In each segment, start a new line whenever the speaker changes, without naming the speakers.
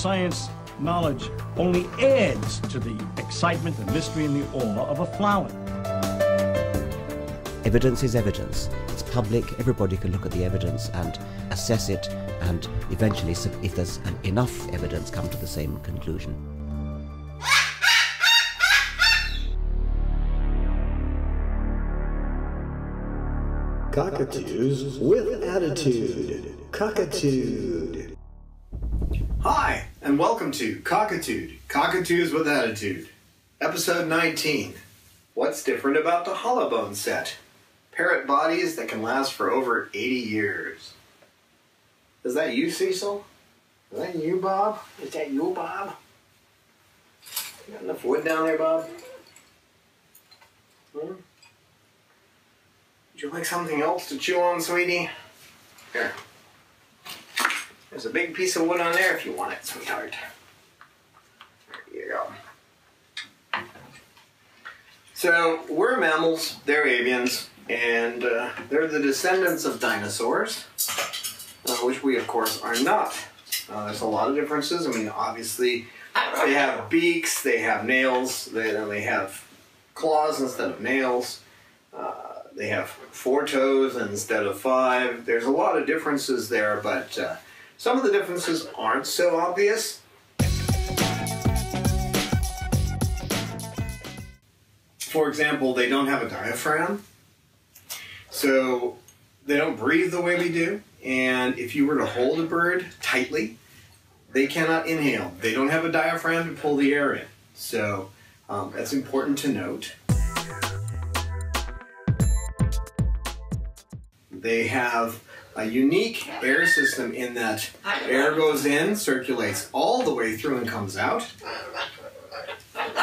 science knowledge only adds to the excitement, the mystery, and the awe of a flower.
Evidence is evidence. It's public, everybody can look at the evidence and assess it, and eventually, if there's enough evidence, come to the same conclusion.
Cockatoos with attitude. Cockatude. Hi, and welcome to Cockatude, Cockatoos with Attitude. Episode 19. What's different about the hollow bone set? Parrot bodies that can last for over 80 years. Is that you, Cecil? Is that you, Bob? Is that you, Bob? You got enough wood down there, Bob? Hmm? Would you like something else to chew on, sweetie? Here. There's a big piece of wood on there if you want it, sweetheart. There you go. So, we're mammals, they're avians, and they're the descendants of dinosaurs, which we, of course, are not. There's a lot of differences. I mean, obviously, they have beaks, they have nails, they have claws instead of nails. They have 4 toes instead of 5. There's a lot of differences there, but some of the differences aren't so obvious. For example, they don't have a diaphragm, so they don't breathe the way we do. And if you were to hold a bird tightly, they cannot inhale. They don't have a diaphragm to pull the air in. So that's important to note. They have a unique air system in that air goes in, circulates all the way through and comes out.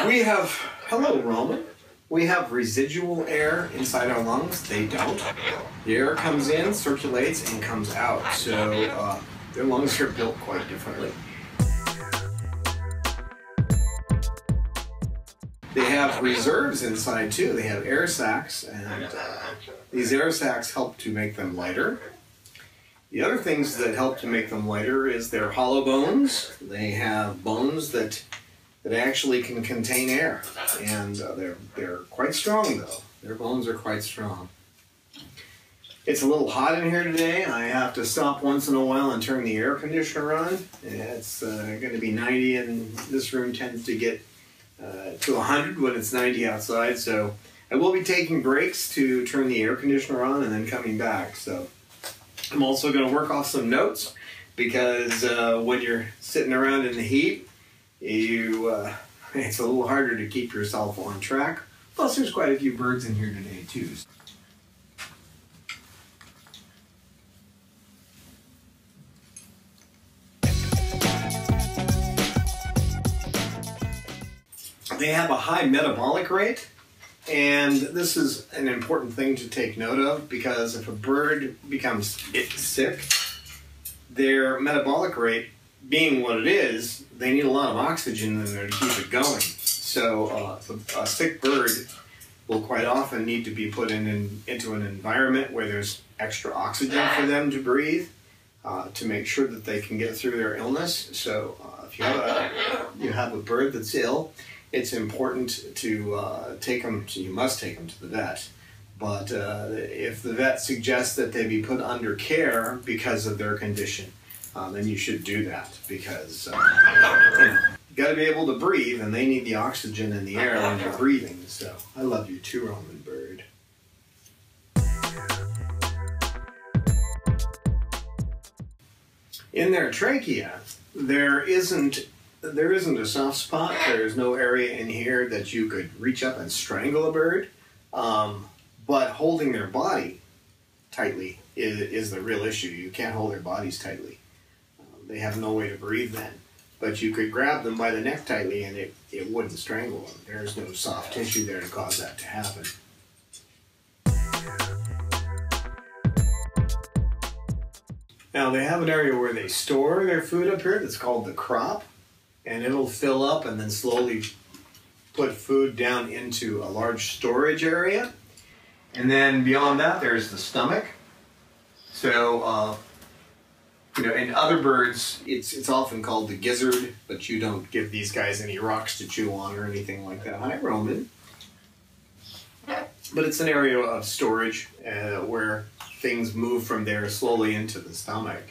We have, hello Roman, we have residual air inside our lungs. They don't. The air comes in, circulates, and comes out. So their lungs are built quite differently. They have reserves inside too. They have air sacs, and these air sacs help to make them lighter. The other things that help to make them lighter is their hollow bones. They have bones that actually can contain air, and they're quite strong though. Their bones are quite strong. It's a little hot in here today. I have to stop once in a while and turn the air conditioner on. It's going to be 90, and this room tends to get to 100 when it's 90 outside, so I will be taking breaks to turn the air conditioner on and then coming back. So I'm also going to work off some notes, because when you're sitting around in the heat, it's a little harder to keep yourself on track. Plus there's quite a few birds in here today too. They have a high metabolic rate, and this is an important thing to take note of, because if a bird becomes sick, their metabolic rate being what it is, they need a lot of oxygen in there to keep it going. So a sick bird will quite often need to be put into an environment where there's extra oxygen for them to breathe, to make sure that they can get through their illness. So if you have a bird that's ill, it's important to take them. You must take them to the vet. But if the vet suggests that they be put under care because of their condition, then you should do that, because you got to be able to breathe, and they need the oxygen in the air when they're breathing. So I love you too, Roman bird. In their trachea, there isn't a soft spot. There's no area in here that you could reach up and strangle a bird. But holding their body tightly is the real issue. You can't hold their bodies tightly. They have no way to breathe then. But you could grab them by the neck tightly and it wouldn't strangle them. There's no soft tissue there to cause that to happen. Now they have an area where they store their food up here that's called the crop. And it'll fill up and then slowly put food down into a large storage area. And then beyond that, there's the stomach. So You know, in other birds, it's often called the gizzard, but you don't give these guys any rocks to chew on or anything like that. Hi, Roman. But it's an area of storage where things move from there slowly into the stomach.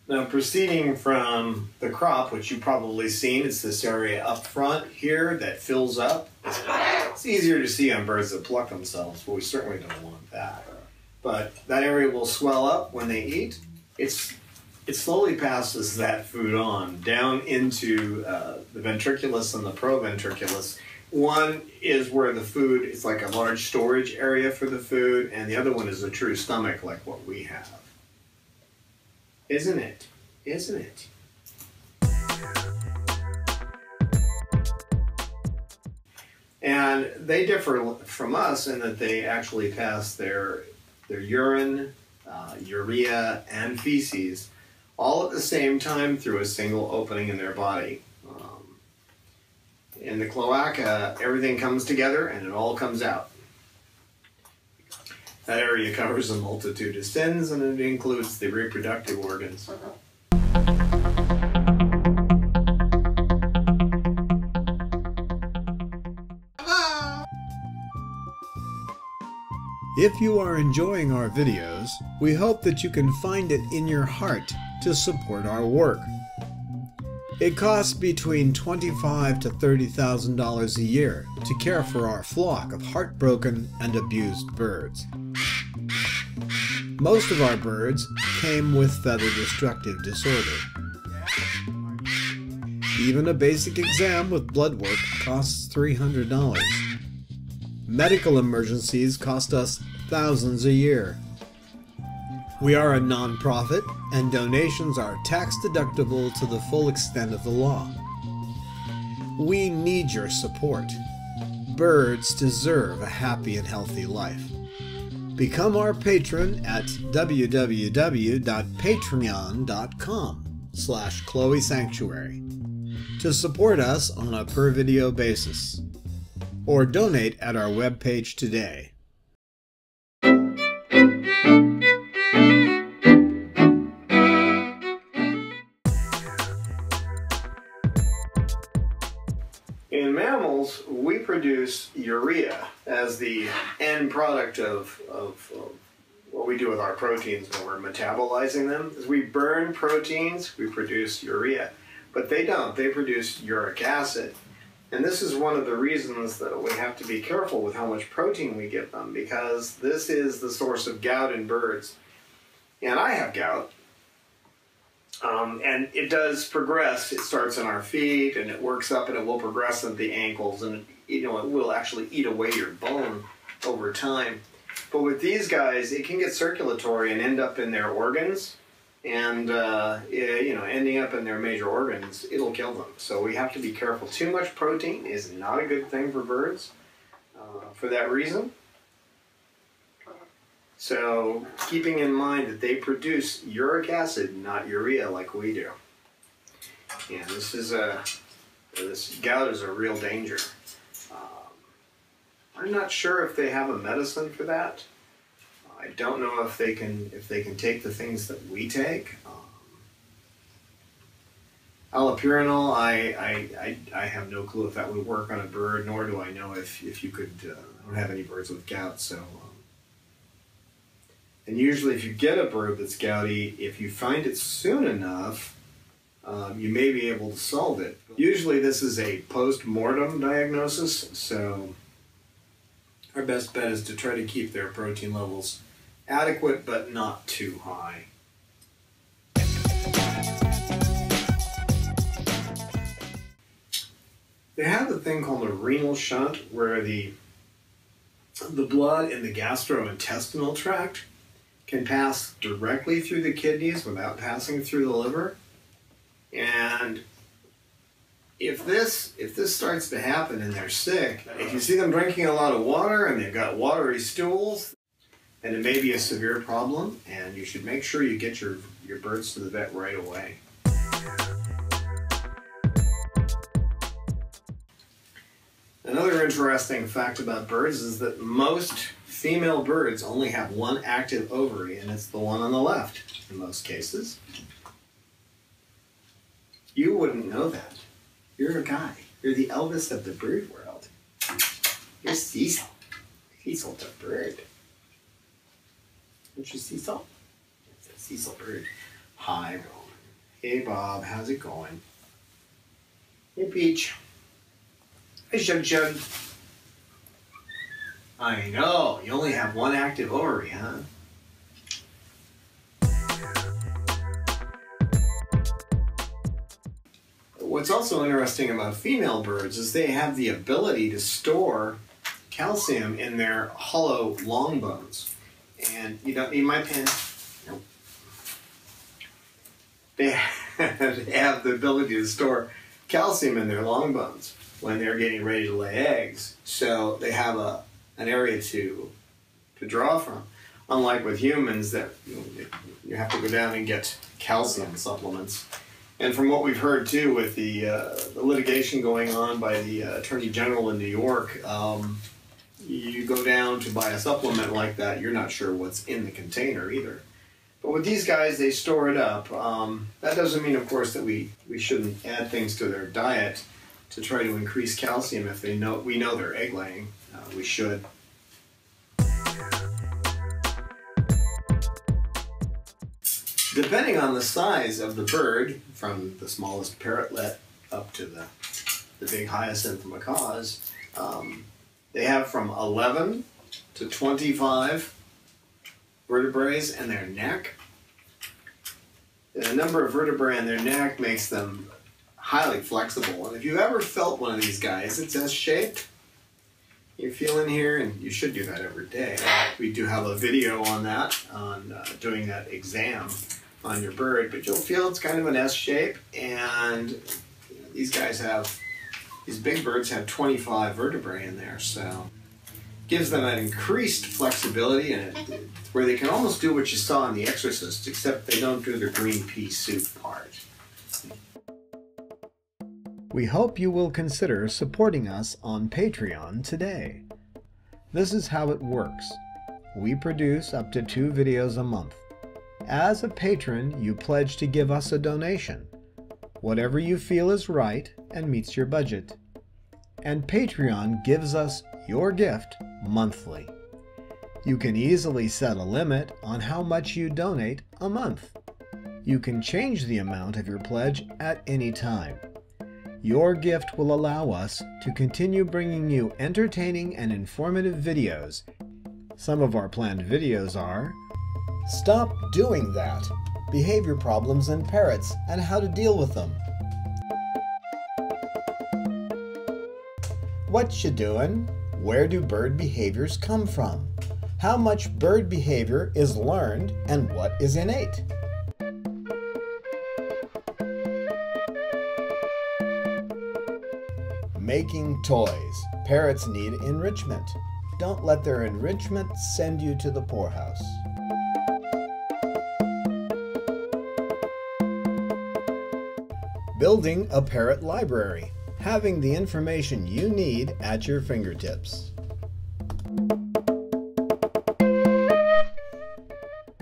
Now, proceeding from the crop, which you've probably seen, it's this area up front here that fills up. It's easier to see on birds that pluck themselves, but we certainly don't want that. But that area will swell up when they eat. It slowly passes that food on down into the ventriculus and the proventriculus. One is where the food is like a large storage area for the food, and the other one is a true stomach like what we have. Isn't it? Isn't it? And they differ from us in that they actually pass their urine, urea, and feces all at the same time through a single opening in their body. In the cloaca, everything comes together and it all comes out. That area covers a multitude of sins, and it includes the reproductive organs.
If you are enjoying our videos, we hope that you can find it in your heart to support our work. It costs between $25,000 to $30,000 a year to care for our flock of heartbroken and abused birds. Most of our birds came with feather destructive disorder. Even a basic exam with blood work costs $300. Medical emergencies cost us thousands a year. We are a non-profit, and donations are tax-deductible to the full extent of the law. We need your support. Birds deserve a happy and healthy life. Become our patron at www.patreon.com/Chloe Sanctuary to support us on a per-video basis, or donate at our webpage today.
In mammals, we produce urea as the end product of what we do with our proteins when we're metabolizing them. As we burn proteins, we produce urea. But they don't. They produce uric acid. And this is one of the reasons that we have to be careful with how much protein we give them, because this is the source of gout in birds. And I have gout. And it does progress. It starts in our feet, and it works up, and it will progress at the ankles, and it will actually eat away your bone over time. But with these guys, it can get circulatory and end up in their organs, and ending up in their major organs, it'll kill them. So we have to be careful. Too much protein is not a good thing for birds for that reason. So keeping in mind that they produce uric acid, not urea like we do. And this gout is a real danger. I'm not sure if they have a medicine for that. I don't know if they can take the things that we take. Allopurinol, I have no clue if that would work on a bird, nor do I know if you could. I don't have any birds with gout, so. And usually if you get a bird that's gouty, if you find it soon enough, you may be able to solve it. Usually this is a post-mortem diagnosis, so our best bet is to try to keep their protein levels adequate but not too high. They have a thing called a renal shunt, where the blood in the gastrointestinal tract can pass directly through the kidneys without passing through the liver. And if this starts to happen and they're sick, if you see them drinking a lot of water and they've got watery stools, then it may be a severe problem, and you should make sure you get your birds to the vet right away. Another interesting fact about birds is that most female birds only have one active ovary, and it's the one on the left in most cases. You wouldn't know that. You're a guy. You're the eldest of the bird world. You're Cecil. Cecil's a bird. Aren't you Cecil? It's a Cecil bird. Hi, Rowan. Hey, Bob. How's it going? Hey, Peach. Hey, Shug. I know. You only have one active ovary, huh? What's also interesting about female birds is they have the ability to store calcium in their hollow long bones. And you don't need my pen. Nope. They have the ability to store calcium in their long bones when they're getting ready to lay eggs. So they have an area to draw from. Unlike with humans that you have to go down and get calcium supplements. And from what we've heard too with the litigation going on by the Attorney General in New York, you go down to buy a supplement like that, you're not sure what's in the container either. But with these guys, they store it up. That doesn't mean, of course, that we shouldn't add things to their diet to try to increase calcium if we know they're egg laying. We should. Depending on the size of the bird, from the smallest parrotlet up to the big hyacinth macaws, they have from 11 to 25 vertebrae in their neck. The number of vertebrae in their neck makes them highly flexible. And if you've ever felt one of these guys, it's S-shaped. You feel in here, and you should do that every day. We do have a video on that, on doing that exam on your bird, but you'll feel it's kind of an S shape, and these big birds have 25 vertebrae in there, so gives them an increased flexibility, and where they can almost do what you saw in The Exorcist, except they don't do the green pea soup part.
We hope you will consider supporting us on Patreon today. This is how it works. We produce up to 2 videos a month. As a patron, you pledge to give us a donation, whatever you feel is right and meets your budget. And Patreon gives us your gift monthly. You can easily set a limit on how much you donate a month. You can change the amount of your pledge at any time. Your gift will allow us to continue bringing you entertaining and informative videos. Some of our planned videos are: Stop Doing That! Behavior Problems in Parrots and How to Deal with Them. What You Doing? Where do bird behaviors come from? How much bird behavior is learned and what is innate? Making toys. Parrots need enrichment. Don't let their enrichment send you to the poorhouse. Building a parrot library. Having the information you need at your fingertips.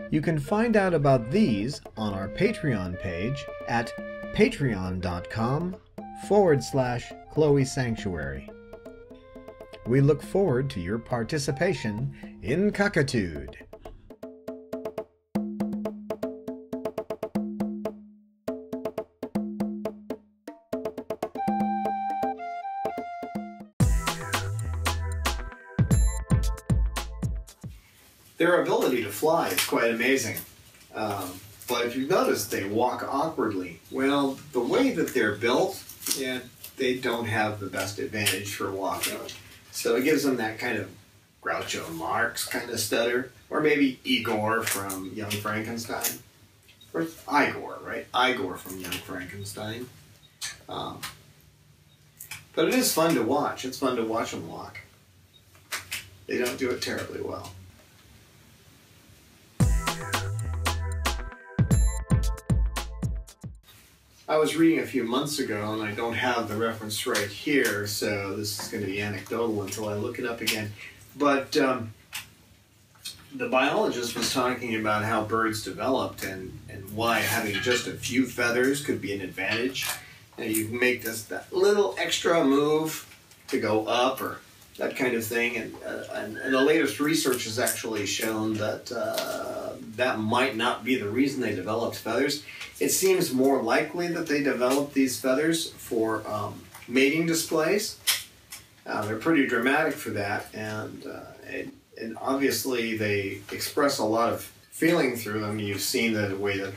You can find out about these on our Patreon page at patreon.com/Chloe Sanctuary. We look forward to your participation in Cockatude.
Their ability to fly is quite amazing. But if you've noticed, they walk awkwardly. Well, the way that they're built, they don't have the best advantage for walking. So it gives them that kind of Groucho Marx kind of stutter. Or maybe Igor from Young Frankenstein. Or Igor, right? Igor from Young Frankenstein. But it is fun to watch. It's fun to watch them walk. They don't do it terribly well. I was reading a few months ago, and I don't have the reference right here, so this is going to be anecdotal until I look it up again. But the biologist was talking about how birds developed and why having just a few feathers could be an advantage. And you can make that little extra move to go up or that kind of thing. And the latest research has actually shown that that might not be the reason they developed feathers. It seems more likely that they developed these feathers for mating displays. They're pretty dramatic for that, and obviously they express a lot of feeling through them. You've seen the way that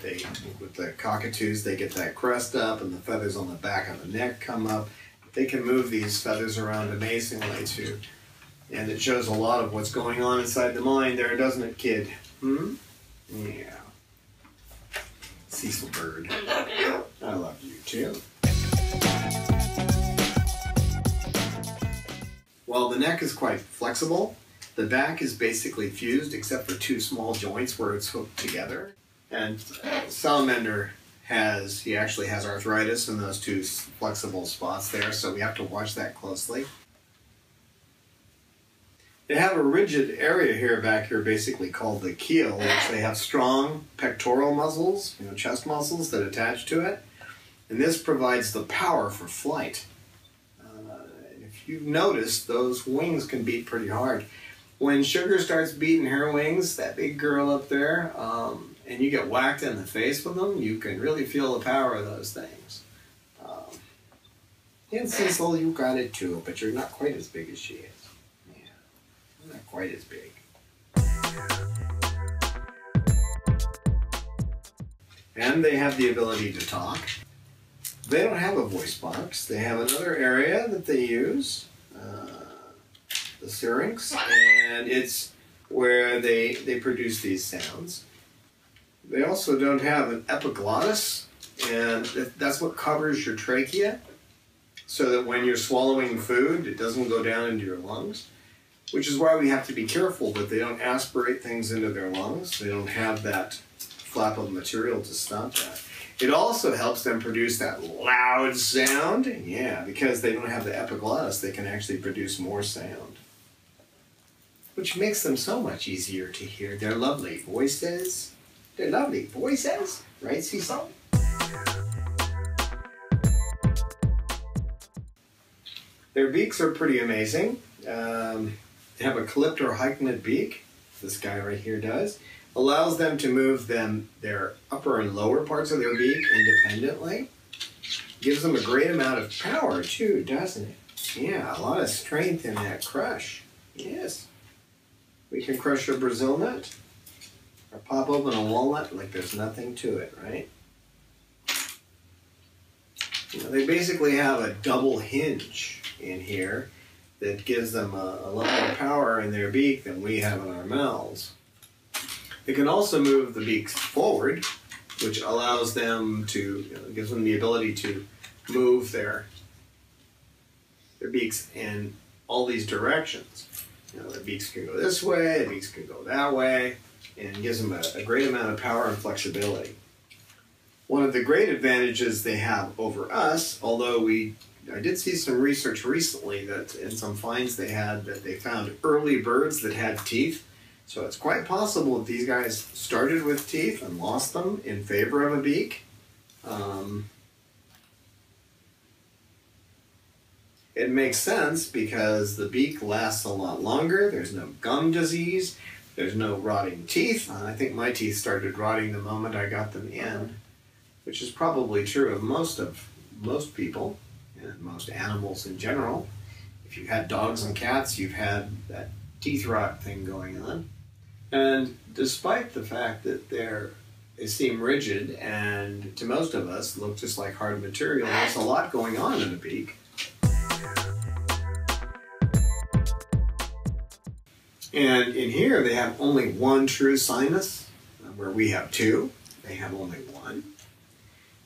with the cockatoos, they get that crest up and the feathers on the back of the neck come up. They can move these feathers around amazingly too. And it shows a lot of what's going on inside the mind there, doesn't it, kid? Yeah. Cecil Bird. I love you too. While the neck is quite flexible, the back is basically fused except for two small joints where it's hooked together. And salamander actually has arthritis in those two flexible spots there, so we have to watch that closely. They have a rigid area here back here basically called the keel, which they have strong pectoral muscles, chest muscles that attach to it. And this provides the power for flight. If you've noticed, those wings can beat pretty hard. When Sugar starts beating her wings, that big girl up there, and you get whacked in the face with them, you can really feel the power of those things. And Cecil, you got it too, but you're not quite as big as she is. Not quite as big. And they have the ability to talk. They don't have a voice box. They have another area that they use, the syrinx, and it's where they produce these sounds. They also don't have an epiglottis, and that's what covers your trachea, so that when you're swallowing food, it doesn't go down into your lungs. Which is why we have to be careful that they don't aspirate things into their lungs. They don't have that flap of material to stop that. It also helps them produce that loud sound. Yeah, because they don't have the epiglottis, they can actually produce more sound. Which makes them so much easier to hear. Their lovely voices. Their lovely voices. Right, Cecil? Their beaks are pretty amazing. They have a clipped or hyphenate beak, this guy right here does. Allows them to move their upper and lower parts of their beak independently. Gives them a great amount of power too, doesn't it? Yeah, a lot of strength in that crush. Yes. We can crush a Brazil nut or pop open a walnut like there's nothing to it, right? They basically have a double hinge in here that gives them a lot more power in their beak than we have in our mouths. They can also move the beaks forward, which allows them to, gives them the ability to move their beaks in all these directions. Their beaks can go this way, their beaks can go that way, and gives them a great amount of power and flexibility. One of the great advantages they have over us, although I did see some research recently that in some finds they found early birds that had teeth. So it's quite possible that these guys started with teeth and lost them in favor of a beak. It makes sense because the beak lasts a lot longer. There's no gum disease. There's no rotting teeth. I think my teeth started rotting the moment I got them in, which is probably true of most people. And most animals in general. If you've had dogs and cats, you've had that teeth rot thing going on. And despite the fact that they seem rigid and to most of us look just like hard material, there's a lot going on in the beak. And in here they have only one true sinus, where we have two. They have only one.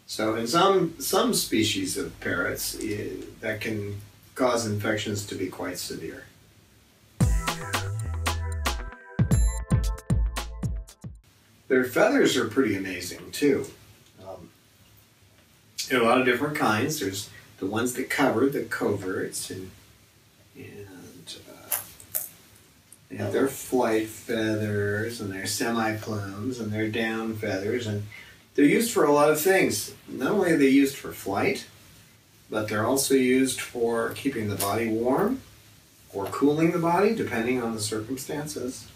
So in some species of parrots, that can cause infections to be quite severe. Their feathers are pretty amazing too. There are a lot of different kinds. There's the ones that cover, the coverts, and they have their flight feathers and their semi-plumes and their down feathers, and they're used for a lot of things. Not only are they used for flight, but they're also used for keeping the body warm or cooling the body, depending on the circumstances.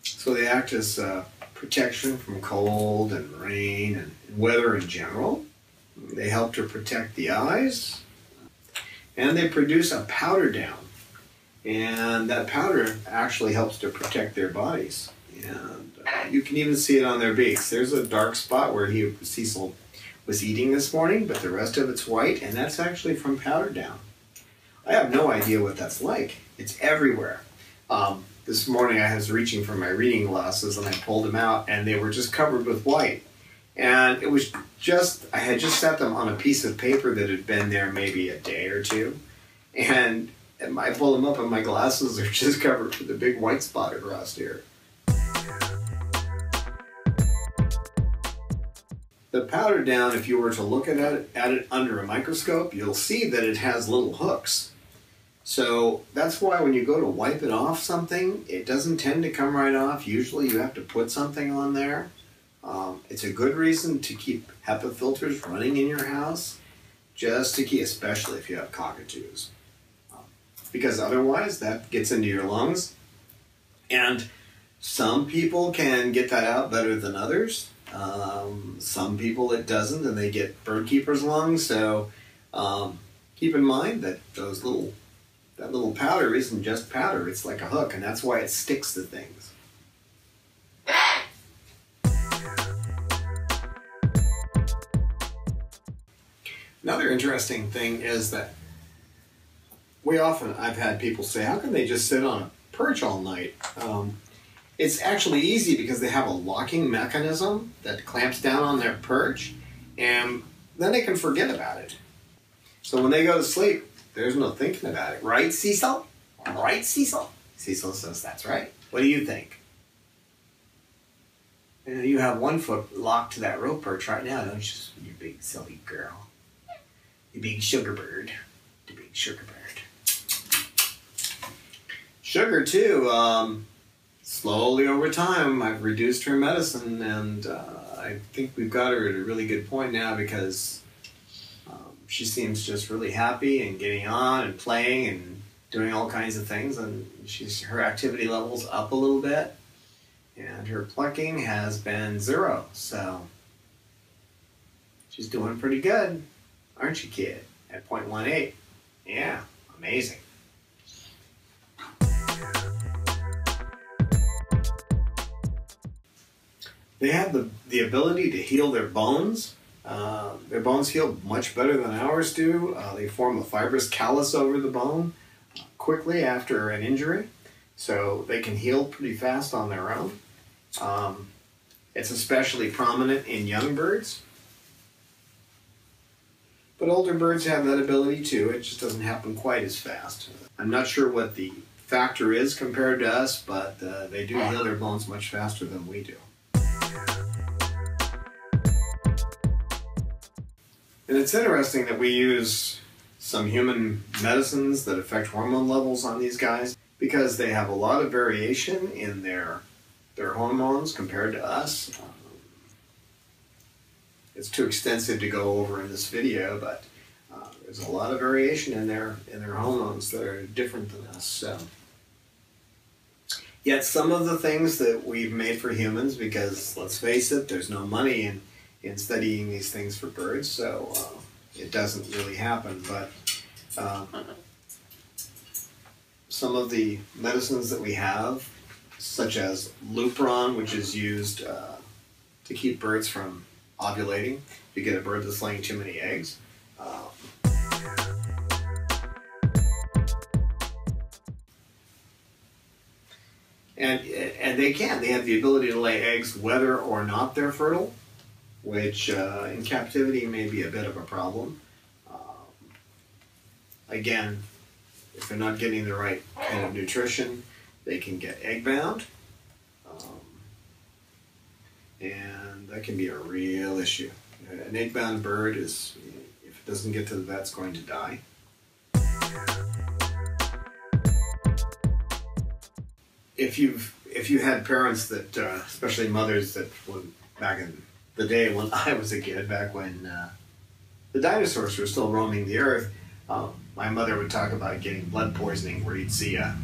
So they act as protection from cold and rain and weather in general. They help to protect the eyes, and they produce a powder down. And that powder actually helps to protect their bodies. And you can even see it on their beaks. There's a dark spot where Cecil was eating this morning, but the rest of it's white, and that's actually from powder down. I have no idea what that's like. It's everywhere. This morning I was reaching for my reading glasses and I pulled them out and they were just covered with white. And it was just, I had just set them on a piece of paper that had been there maybe a day or two. And I pulled them up and my glasses are just covered with a big white spot across here. The powder down, if you were to look at it under a microscope, you'll see that it has little hooks. So that's why when you go to wipe it off something, it doesn't tend to come right off. Usually you have to put something on there. It's a good reason to keep HEPA filters running in your house, just to keep, especially if you have cockatoos. Because otherwise that gets into your lungs. And some people can get that out better than others. Some people it doesn't, and they get bird keeper's lungs. So keep in mind that that little powder isn't just powder, it's like a hook, and that's why it sticks to things. Another interesting thing is that I've had people say, how can they just sit on a perch all night? It's actually easy because they have a locking mechanism that clamps down on their perch, and then they can forget about it. So when they go to sleep, there's no thinking about it. Right, Cecil? Right, Cecil? Cecil says, that's right. What do you think? And you have one foot locked to that rope perch right now, don't you? You big silly girl. You big sugar bird. You big sugar bird. Sugar, too. Slowly over time, I've reduced her medicine, and I think we've got her at a really good point now because she seems just really happy and getting on and playing and doing all kinds of things, and her activity level's up a little bit, and her plucking has been 0, so she's doing pretty good, aren't you, kid? At 0.18. Yeah, amazing. They have the ability to heal their bones. Their bones heal much better than ours do. They form a fibrous callus over the bone quickly after an injury, so they can heal pretty fast on their own. It's especially prominent in young birds, but older birds have that ability too. It just doesn't happen quite as fast. I'm not sure what the factor is compared to us, but they do heal their bones much faster than we do. And it's interesting that we use some human medicines that affect hormone levels on these guys because they have a lot of variation in their hormones compared to us. It's too extensive to go over in this video, but there's a lot of variation in their hormones that are different than us. So, yet some of the things that we've made for humans, because let's face it, there's no money in studying these things for birds, so it doesn't really happen. But some of the medicines that we have, such as Lupron, which is used to keep birds from ovulating, if you get a bird that's laying too many eggs. And they have the ability to lay eggs whether or not they're fertile, which in captivity may be a bit of a problem. Again, if they're not getting the right kind of nutrition, they can get egg-bound, and that can be a real issue. An egg-bound bird is, if it doesn't get to the vet, it's going to die. If you had parents that, especially mothers that, back in the day when I was a kid, back when the dinosaurs were still roaming the earth, my mother would talk about getting blood poisoning, where you'd see a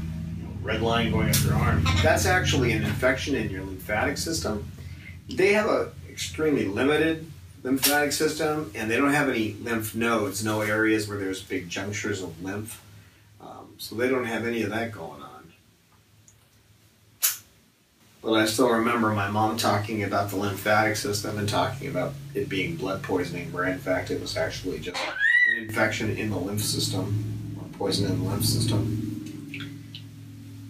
red line going up your arm. That's actually an infection in your lymphatic system. They have a extremely limited lymphatic system, and they don't have any lymph nodes, no areas where there's big junctures of lymph. So they don't have any of that going on. But I still remember my mom talking about the lymphatic system and talking about it being blood poisoning, where in fact it was actually just an infection in the lymph system, or poison in the lymph system.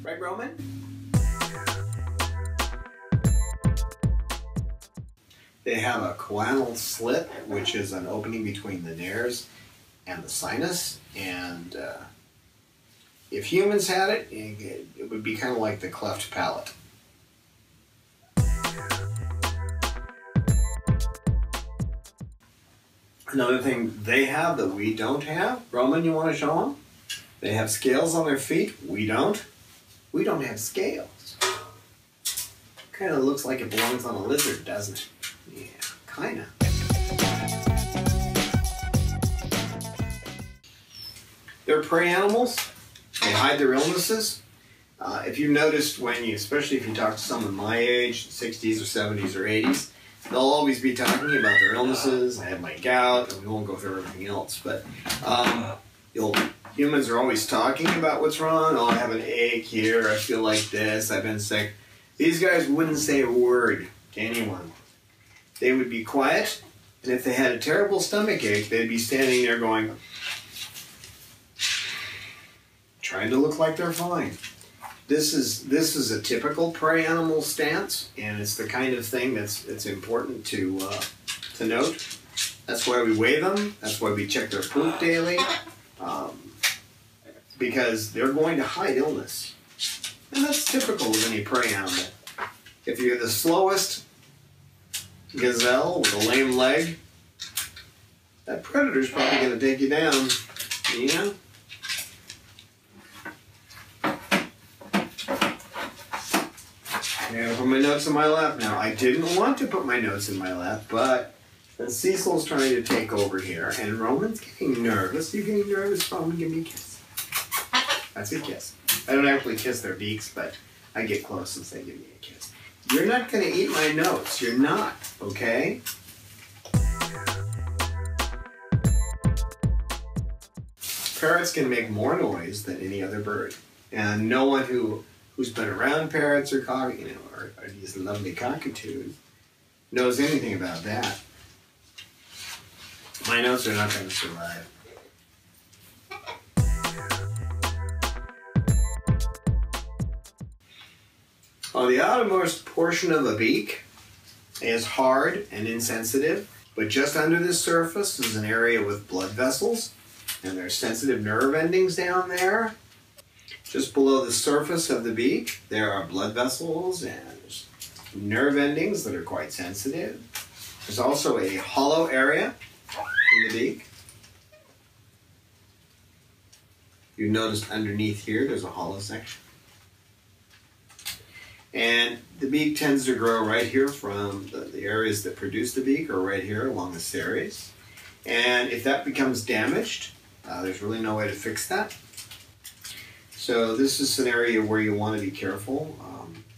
Right, Roman? They have a choanal slit, which is an opening between the nares and the sinus, and if humans had it, it would be kind of like the cleft palate. Another thing they have that we don't have, Roman, you want to show them? They have scales on their feet. We don't. We don't have scales. Kind of looks like it belongs on a lizard, doesn't it? Yeah, kind of. They're prey animals. They hide their illnesses. If you noticed especially if you talk to someone my age, 60s or 70s or 80s, they'll always be talking about their illnesses. I have my gout, and we won't go through everything else. But humans are always talking about what's wrong. Oh, I have an ache here. I feel like this. I've been sick. These guys wouldn't say a word to anyone. They would be quiet, and if they had a terrible stomach ache, they'd be standing there going, trying to look like they're fine. This is a typical prey animal stance, and it's the kind of thing that's important to note. That's why we weigh them. That's why we check their poop daily, because they're going to hide illness, and that's typical of any prey animal. If you're the slowest gazelle with a lame leg, that predator's probably going to take you down. Yeah. I'm going to put my notes in my lap now. I didn't want to put my notes in my lap, but Cecil's trying to take over here, and Roman's getting nervous. You getting nervous, Roman? Give me a kiss. That's a kiss. I don't actually kiss their beaks, but I get close and say, give me a kiss. You're not going to eat my notes. You're not, okay? Parrots can make more noise than any other bird, and no one who's been around parrots or or these lovely cockatoos knows anything about that. My notes are not going to survive. Oh, the outermost portion of a beak is hard and insensitive, but just under the surface is an area with blood vessels, and there's sensitive nerve endings down there. Just below the surface of the beak, there are blood vessels and nerve endings that are quite sensitive. There's also a hollow area in the beak. You noticed underneath here, there's a hollow section. And the beak tends to grow right here from the areas that produce the beak, or right here along the series. And if that becomes damaged, there's really no way to fix that. So this is an area where you want to be careful.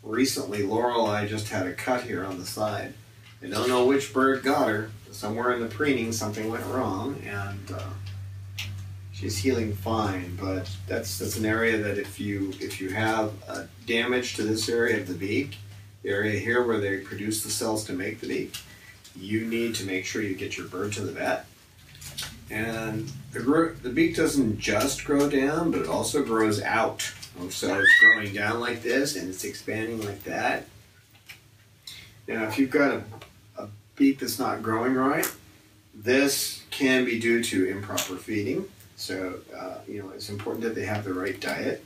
Recently, Lorelei just had a cut here on the side. I don't know which bird got her. Somewhere in the preening, something went wrong, and she's healing fine. But that's an area that if you have damage to this area of the beak, the area here where they produce the cells to make the beak, you need to make sure you get your bird to the vet. And the beak doesn't just grow down, but it also grows out. So it's growing down like this, and it's expanding like that. Now, if you've got a beak that's not growing right, this can be due to improper feeding. So, it's important that they have the right diet.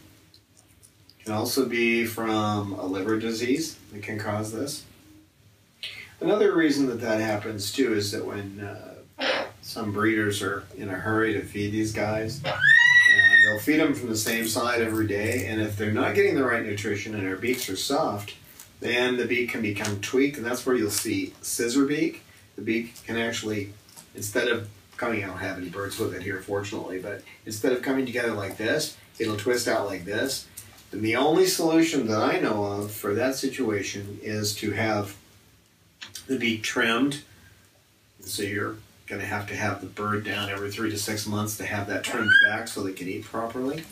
It can also be from a liver disease that can cause this. Another reason that that happens too is that when some breeders are in a hurry to feed these guys, and they'll feed them from the same side every day, and if they're not getting the right nutrition and their beaks are soft, then the beak can become tweaked, and that's where you'll see scissor beak. The beak can actually, instead of coming, I don't have any birds with it here fortunately, but instead of coming together like this, it'll twist out like this. And the only solution that I know of for that situation is to have the beak trimmed. So you're going to have the bird down every 3 to 6 months to have that trimmed back so they can eat properly.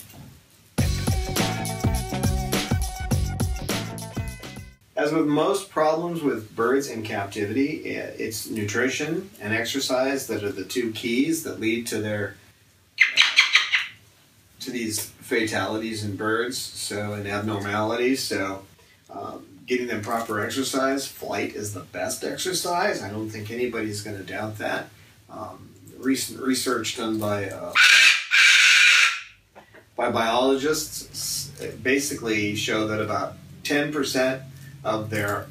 As with most problems with birds in captivity, it's nutrition and exercise that are the two keys that lead to these fatalities in birds, and abnormalities. So getting them proper exercise, flight is the best exercise. I don't think anybody's going to doubt that. Recent research done by biologists basically show that about 10% of their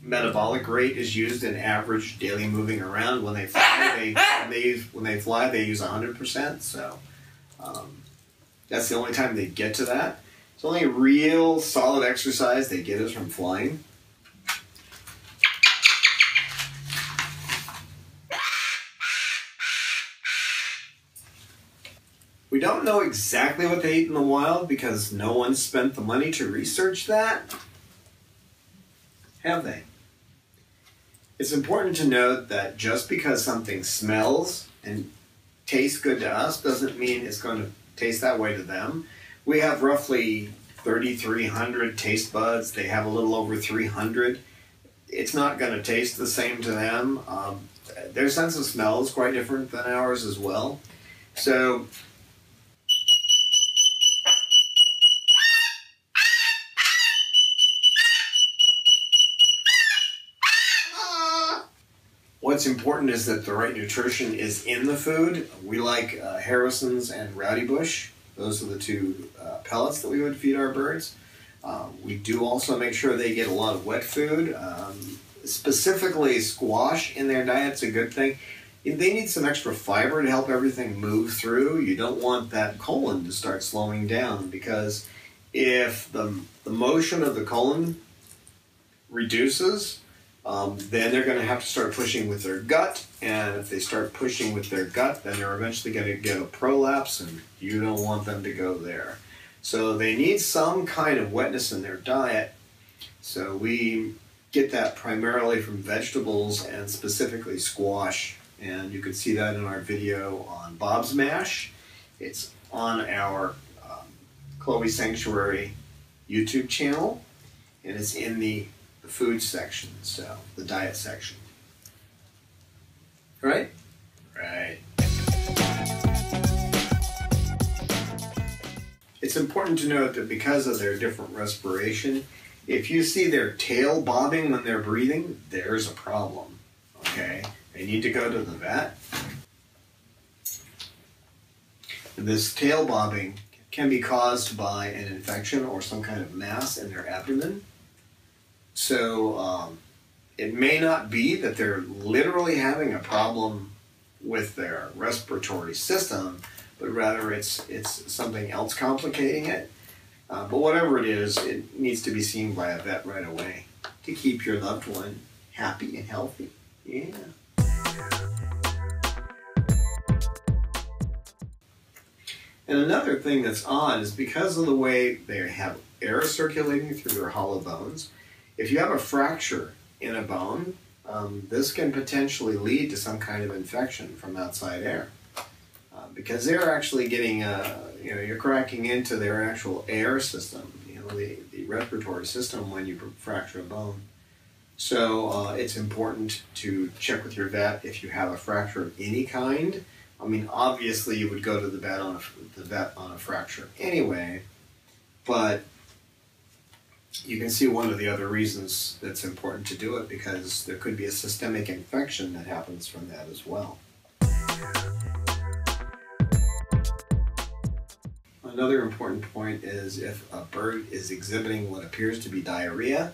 metabolic rate is used in average daily moving around. When they fly, they use 100%. So that's the only time they get to that. It's only real solid exercise they get is from flying. We don't know exactly what they eat in the wild because no one spent the money to research that. Have they? It's important to note that just because something smells and tastes good to us doesn't mean it's going to taste that way to them. We have roughly 3,300 taste buds. They have a little over 300. It's not going to taste the same to them. Their sense of smell is quite different than ours as well. So what's important is that the right nutrition is in the food. We like Harrison's and Rowdy Bush. Those are the two pellets that we would feed our birds. We do also make sure they get a lot of wet food. Specifically, squash in their diet's a good thing. They need some extra fiber to help everything move through. You don't want that colon to start slowing down, because if the motion of the colon reduces, then they're going to have to start pushing with their gut, and if they start pushing with their gut, then they're eventually going to get a prolapse, and you don't want them to go there. So they need some kind of wetness in their diet. So we get that primarily from vegetables, and specifically squash, and you can see that in our video on Bob's Mash. It's on our Chloe Sanctuary YouTube channel, and it's in the food section, so the diet section. Right? Right. It's important to note that because of their different respiration, if you see their tail bobbing when they're breathing, there's a problem. Okay? They need to go to the vet. And this tail bobbing can be caused by an infection or some kind of mass in their abdomen. So it may not be that they're literally having a problem with their respiratory system, but rather it's something else complicating it. But whatever it is, it needs to be seen by a vet right away to keep your loved one happy and healthy. Yeah. And another thing that's odd is because of the way they have air circulating through their hollow bones, if you have a fracture in a bone, this can potentially lead to some kind of infection from outside air. Because they're actually getting, you're cracking into their actual air system, the respiratory system when you fracture a bone. So it's important to check with your vet if you have a fracture of any kind. I mean, obviously you would go to the vet on a fracture anyway, but you can see one of the other reasons that's important to do it, because there could be a systemic infection that happens from that as well. Another important point is if a bird is exhibiting what appears to be diarrhea,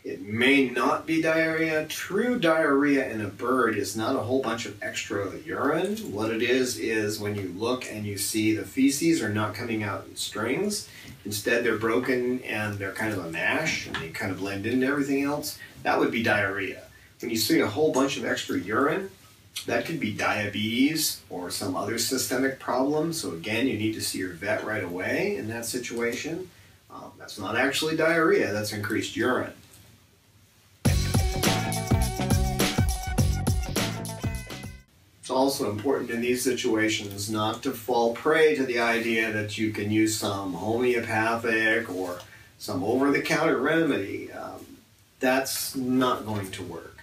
It may not be diarrhea. True diarrhea in a bird is not a whole bunch of extra urine. What it is when you look and you see the feces are not coming out in strings. Instead, they're broken and they're kind of a mash and they kind of blend into everything else. That would be diarrhea. When you see a whole bunch of extra urine, that could be diabetes or some other systemic problem. So again, you need to see your vet right away in that situation. That's not actually diarrhea, that's increased urine. It's also important in these situations not to fall prey to the idea that you can use some homeopathic or some over-the-counter remedy. That's not going to work.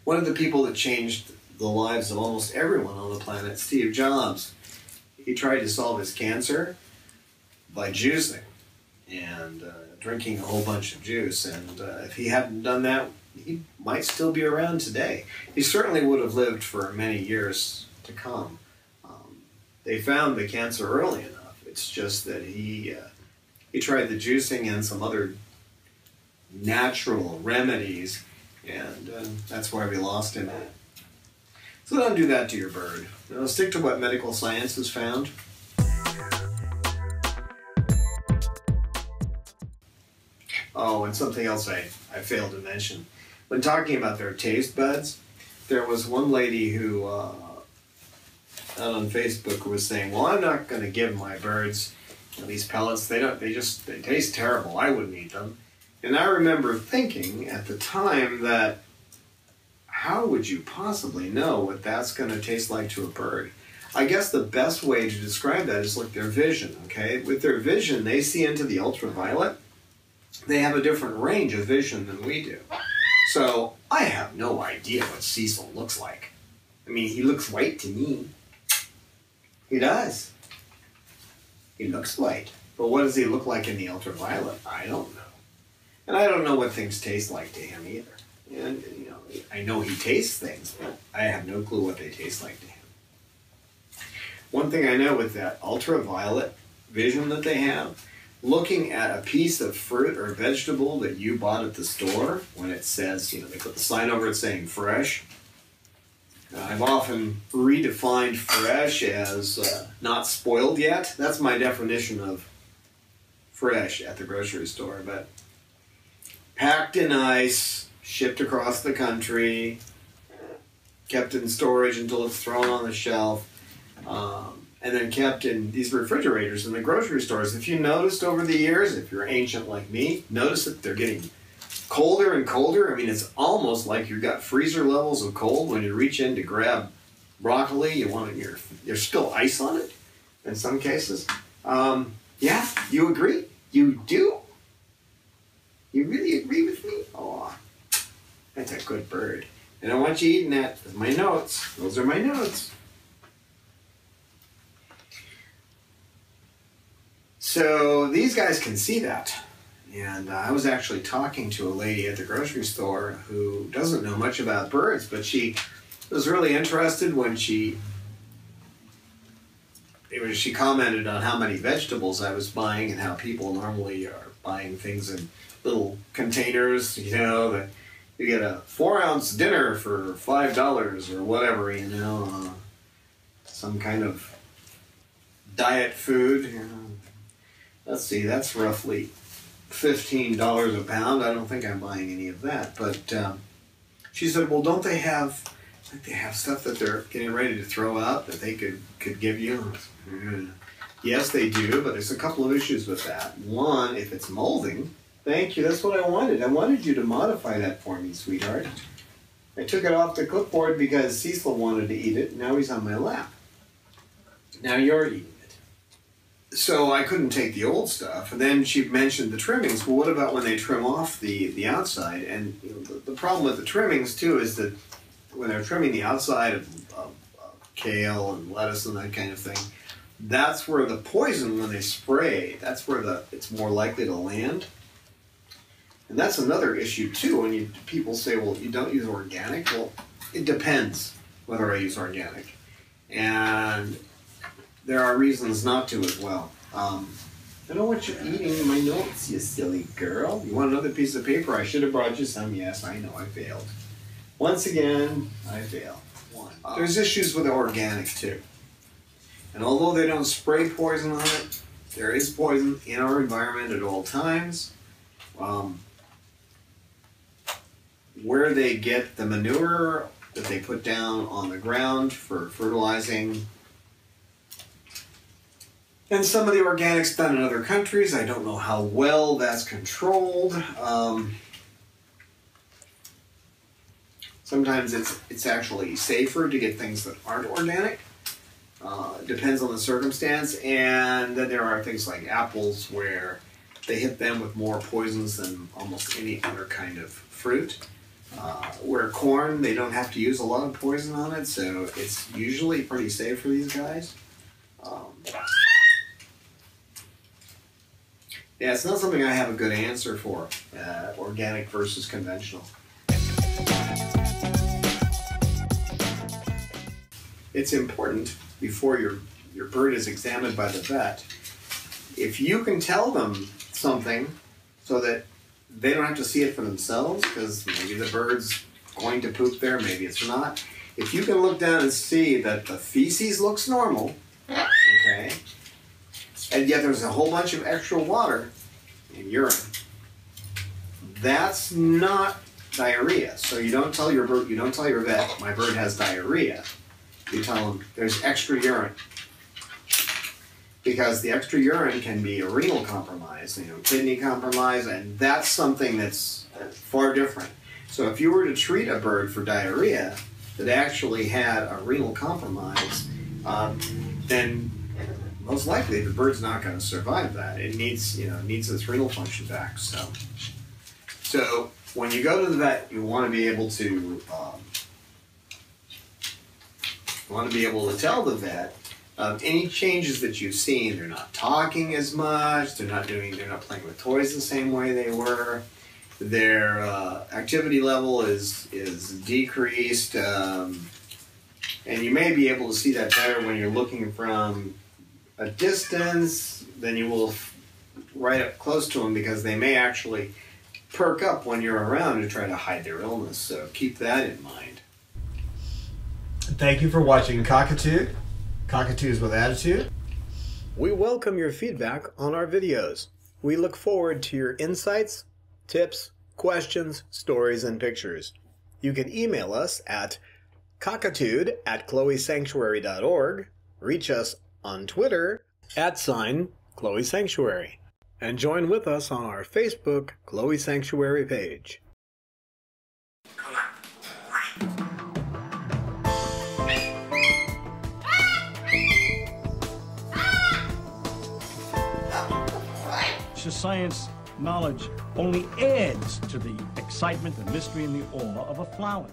One of the people that changed the lives of almost everyone on the planet, Steve Jobs, he tried to solve his cancer by juicing and drinking a whole bunch of juice. And if he hadn't done that, he might still be around today. He certainly would have lived for many years to come. They found the cancer early enough. It's just that he tried the juicing and some other natural remedies, and that's why we lost him. So don't do that to your bird. Stick to what medical science has found. Oh, and something else I failed to mention. When talking about their taste buds, there was one lady who out on Facebook was saying, well, I'm not going to give my birds these pellets. They taste terrible. I wouldn't eat them. And I remember thinking at the time that how would you possibly know what that's going to taste like to a bird? I guess the best way to describe that is like their vision, okay? With their vision, they see into the ultraviolet. They have a different range of vision than we do. So I have no idea what Cecil looks like. I mean, he looks white to me. He does. He looks white. But what does he look like in the ultraviolet? I don't know. And I don't know what things taste like to him either. And, I know he tastes things, but I have no clue what they taste like to him. One thing I know with that ultraviolet vision that they have, looking at a piece of fruit or vegetable that you bought at the store, when it says, they put the sign over it saying fresh, I've often redefined fresh as not spoiled yet. That's my definition of fresh at the grocery store, but packed in ice, shipped across the country, kept in storage until it's thrown on the shelf, and then kept in these refrigerators in the grocery stores. If you noticed over the years, if you're ancient like me, notice that they're getting colder and colder. I mean, it's almost like you've got freezer levels of cold. When you reach in to grab broccoli, there's still ice on it in some cases. Yeah, you agree? You do? You really agree with me? Oh, that's a good bird. And I want you eating that with my notes. Those are my notes. So these guys can see that. And I was actually talking to a lady at the grocery store who doesn't know much about birds, but she was really interested when she commented on how many vegetables I was buying and how people normally are buying things in little containers, that you get a 4-ounce dinner for $5 or whatever, some kind of diet food. Let's see, that's roughly $15 a pound. I don't think I'm buying any of that. But she said, well, don't they have stuff that they're getting ready to throw out that they could give you? Yes, they do, but there's a couple of issues with that. One, if it's molding, thank you, that's what I wanted. I wanted you to modify that for me, sweetheart. I took it off the clipboard because Cecil wanted to eat it. Now he's on my lap. Now you're eating it. So I couldn't take the old stuff. And then she mentioned the trimmings. Well, what about when they trim off the outside? And the problem with the trimmings, too, is that when they're trimming the outside of kale and lettuce and that kind of thing, that's where the poison, when they spray, that's where it's more likely to land. And that's another issue, too, when people say, well, you don't use organic. Well, it depends whether I use organic. And there are reasons not to as well. I know what you're eating in my notes, you silly girl. You want another piece of paper? I should have brought you some. Yes, I know, I failed. Once again, I failed. There's issues with organic too. And although they don't spray poison on it, there is poison in our environment at all times. Where they get the manure that they put down on the ground for fertilizing, and some of the organics done in other countries, I don't know how well that's controlled. Sometimes it's actually safer to get things that aren't organic. It depends on the circumstance. And then there are things like apples where they hit them with more poisons than almost any other kind of fruit. Where corn, they don't have to use a lot of poison on it, so it's usually pretty safe for these guys. Yeah, it's not something I have a good answer for, organic versus conventional. It's important before your bird is examined by the vet, if you can tell them something so that they don't have to see it for themselves, because maybe the bird's going to poop there, maybe it's not. If you can look down and see that the feces looks normal, okay, and yet there's a whole bunch of extra water in urine, that's not diarrhea. So you don't tell your bird, you don't tell your vet, my bird has diarrhea. You tell them there's extra urine. Because the extra urine can be a renal compromise, kidney compromise, and that's something that's far different. So if you were to treat a bird for diarrhea that actually had a renal compromise, then most likely the bird's not going to survive that. It needs, needs its renal function back. So when you go to the vet, you want to be able to tell the vet any changes that you've seen. They're not talking as much. They're not playing with toys the same way they were. Their activity level is decreased, and you may be able to see that better when you're looking from a distance than you will right up close to them, because they may actually perk up when you're around to try to hide their illness. So keep that in mind. Thank you for watching Cockatude. Cockatoos with Attitude.
We welcome your feedback on our videos. We look forward to your insights, tips, questions, stories, and pictures. You can email us at cockatude@chloesanctuary.org, reach us on Twitter @Chloe Sanctuary, and join with us on our Facebook Chloe Sanctuary page.
Science knowledge only adds to the excitement, the mystery, and the awe of a flower.